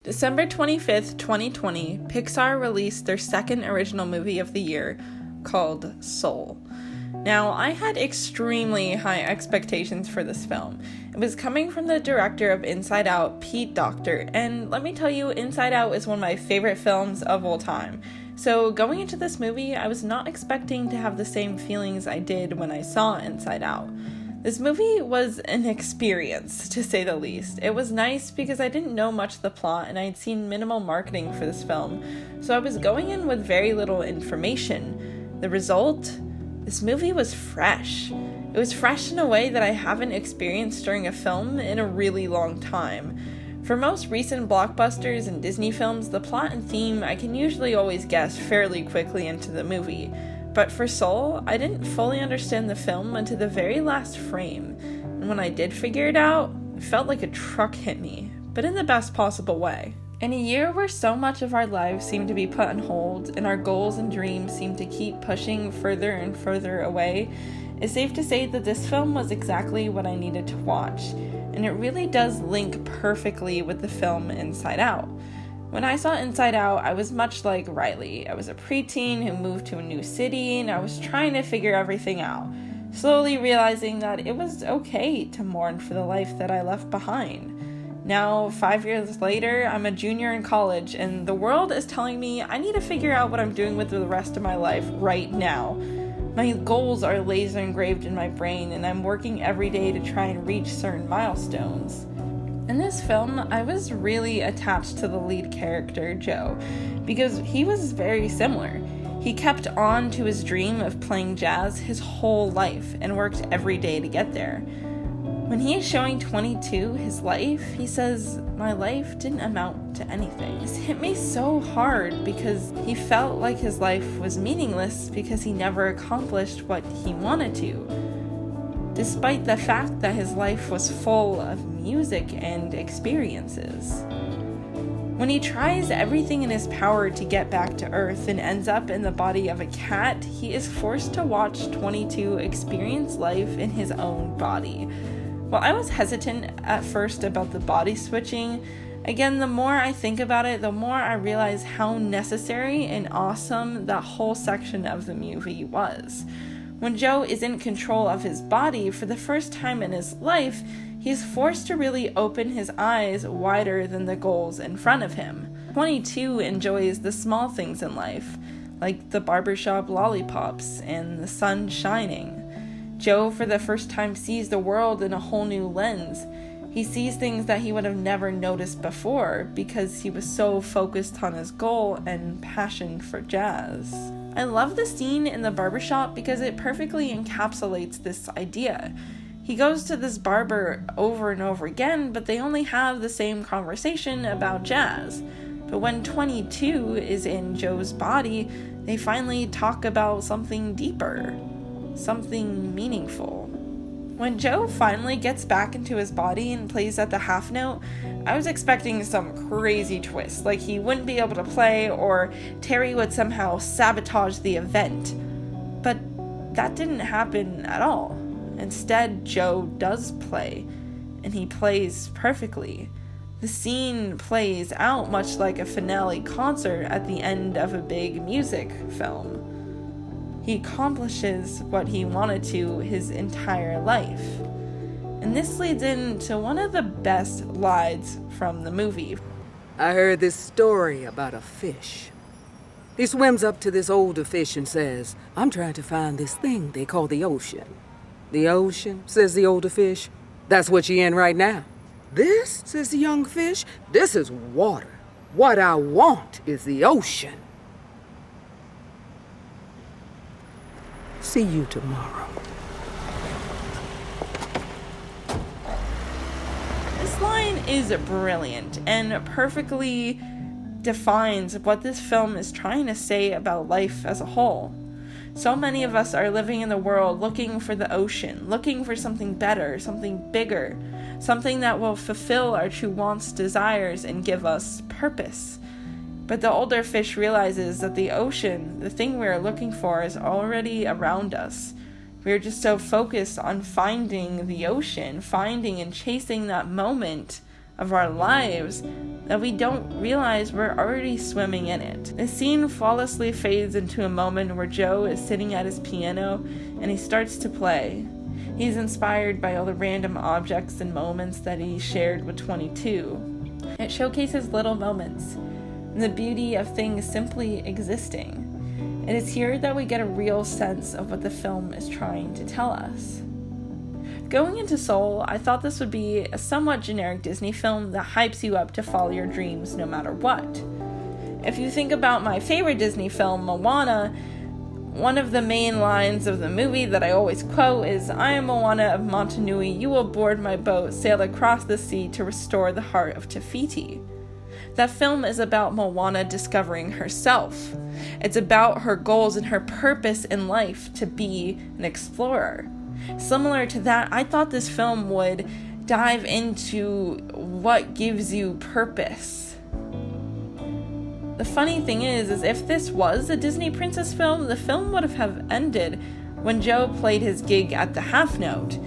December 25th, 2020, Pixar released their second original movie of the year, called Soul. Now, I had extremely high expectations for this film. It was coming from the director of Inside Out, Pete Docter, and let me tell you, Inside Out is one of my favorite films of all time. So going into this movie, I was not expecting to have the same feelings I did when I saw Inside Out. This movie was an experience, to say the least. It was nice because I didn't know much of the plot and I had seen minimal marketing for this film, so I was going in with very little information. The result? This movie was fresh. It was fresh in a way that I haven't experienced during a film in a really long time. For most recent blockbusters and Disney films, the plot and theme I can usually always guess fairly quickly into the movie. But for Soul, I didn't fully understand the film until the very last frame, and when I did figure it out, it felt like a truck hit me, but in the best possible way. In a year where so much of our lives seemed to be put on hold, and our goals and dreams seemed to keep pushing further and further away, it's safe to say that this film was exactly what I needed to watch, and it really does link perfectly with the film Inside Out. When I saw Inside Out, I was much like Riley. I was a preteen who moved to a new city, and I was trying to figure everything out, slowly realizing that it was okay to mourn for the life that I left behind. Now, 5 years later, I'm a junior in college, and the world is telling me I need to figure out what I'm doing with the rest of my life right now. My goals are laser engraved in my brain, and I'm working every day to try and reach certain milestones. In this film, I was really attached to the lead character, Joe, because he was very similar. He kept on to his dream of playing jazz his whole life and worked every day to get there. When he is showing 22 his life, he says, "My life didn't amount to anything." This hit me so hard because he felt like his life was meaningless because he never accomplished what he wanted to, despite the fact that his life was full of music and experiences. When he tries everything in his power to get back to Earth and ends up in the body of a cat, he is forced to watch 22 experience life in his own body. While I was hesitant at first about the body switching, again, the more I think about it, the more I realize how necessary and awesome that whole section of the movie was. When Joe is in control of his body for the first time in his life, he's forced to really open his eyes wider than the goals in front of him. 22 enjoys the small things in life, like the barbershop lollipops and the sun shining. Joe, for the first time, sees the world in a whole new lens. He sees things that he would have never noticed before because he was so focused on his goal and passion for jazz. I love the scene in the barbershop because it perfectly encapsulates this idea. He goes to this barber over and over again, but they only have the same conversation about jazz. But when 22 is in Joe's body, they finally talk about something deeper, something meaningful. When Joe finally gets back into his body and plays at the half note, I was expecting some crazy twist, like he wouldn't be able to play or Terry would somehow sabotage the event. But that didn't happen at all. Instead, Joe does play, and he plays perfectly. The scene plays out much like a finale concert at the end of a big music film. He accomplishes what he wanted to his entire life. And this leads into one of the best lines from the movie. I heard this story about a fish. He swims up to this older fish and says, "I'm trying to find this thing they call the ocean." "The ocean," says the older fish. "That's what you're in right now." "This," says the young fish, "this is water. What I want is the ocean." See you tomorrow. This line is brilliant and perfectly defines what this film is trying to say about life as a whole. So many of us are living in the world looking for the ocean, looking for something better, something bigger, something that will fulfill our true wants, desires, and give us purpose. But the older fish realizes that the ocean, the thing we are looking for, is already around us. We are just so focused on finding the ocean, finding and chasing that moment of our lives that we don't realize we're already swimming in it. The scene flawlessly fades into a moment where Joe is sitting at his piano and he starts to play. He's inspired by all the random objects and moments that he shared with 22. It showcases little moments and the beauty of things simply existing. It is here that we get a real sense of what the film is trying to tell us. Going into Soul, I thought this would be a somewhat generic Disney film that hypes you up to follow your dreams no matter what. If you think about my favorite Disney film, Moana, one of the main lines of the movie that I always quote is, "I am Moana of Motunui, you will board my boat, sail across the sea to restore the heart of Te Fiti." That film is about Moana discovering herself. It's about her goals and her purpose in life to be an explorer. Similar to that, I thought this film would dive into what gives you purpose. The funny thing is if this was a Disney princess film, the film would have ended when Joe played his gig at the half note.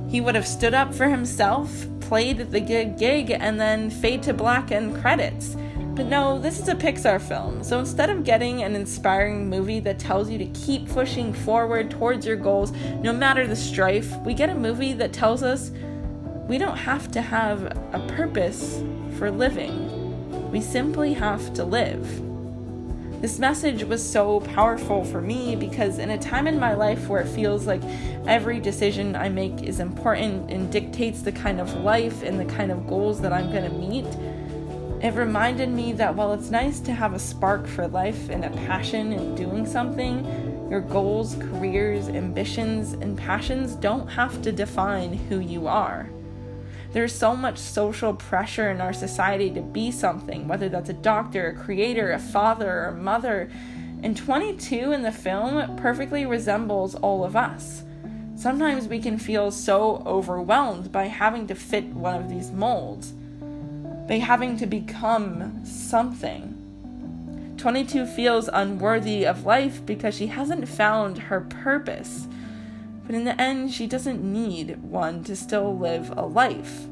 He would have stood up for himself, played the gig, and then fade to black and credits. But no, this is a Pixar film, so instead of getting an inspiring movie that tells you to keep pushing forward towards your goals, no matter the strife, we get a movie that tells us we don't have to have a purpose for living. We simply have to live. This message was so powerful for me because in a time in my life where it feels like every decision I make is important and dictates the kind of life and the kind of goals that I'm going to meet, it reminded me that while it's nice to have a spark for life and a passion in doing something, your goals, careers, ambitions, and passions don't have to define who you are. There's so much social pressure in our society to be something, whether that's a doctor, a creator, a father, or a mother. And 22 in the film perfectly resembles all of us. Sometimes we can feel so overwhelmed by having to fit one of these molds, by having to become something. 22 feels unworthy of life because she hasn't found her purpose. But in the end, she doesn't need one to still live a life.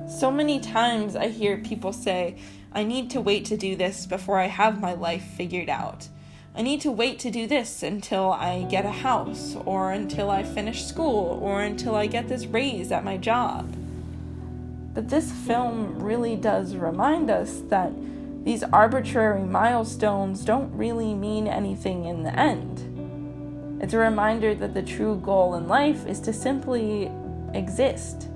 So many times I hear people say, I need to wait to do this before I have my life figured out. I need to wait to do this until I get a house, or until I finish school, or until I get this raise at my job. But this film really does remind us that these arbitrary milestones don't really mean anything in the end. It's a reminder that the true goal in life is to simply exist.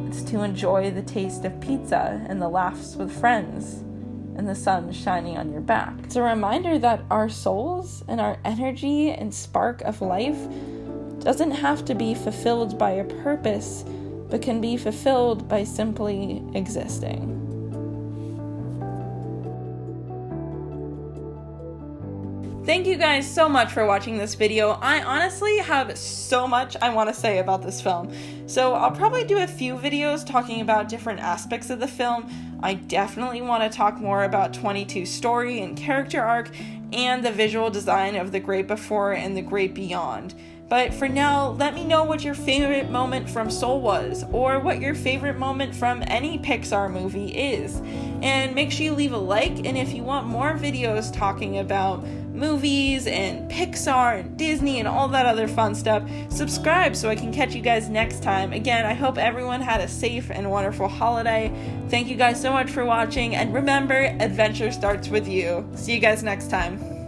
It's to enjoy the taste of pizza and the laughs with friends and the sun shining on your back. It's a reminder that our souls and our energy and spark of life doesn't have to be fulfilled by a purpose, but can be fulfilled by simply existing. Thank you guys so much for watching this video. I honestly have so much I want to say about this film. So I'll probably do a few videos talking about different aspects of the film. I definitely want to talk more about 22's story and character arc and the visual design of The Great Before and The Great Beyond. But for now, let me know what your favorite moment from Soul was, or what your favorite moment from any Pixar movie is. And make sure you leave a like, and if you want more videos talking about movies and Pixar and Disney and all that other fun stuff, subscribe so I can catch you guys next time. Again, I hope everyone had a safe and wonderful holiday. Thank you guys so much for watching, and remember, adventure starts with you. See you guys next time.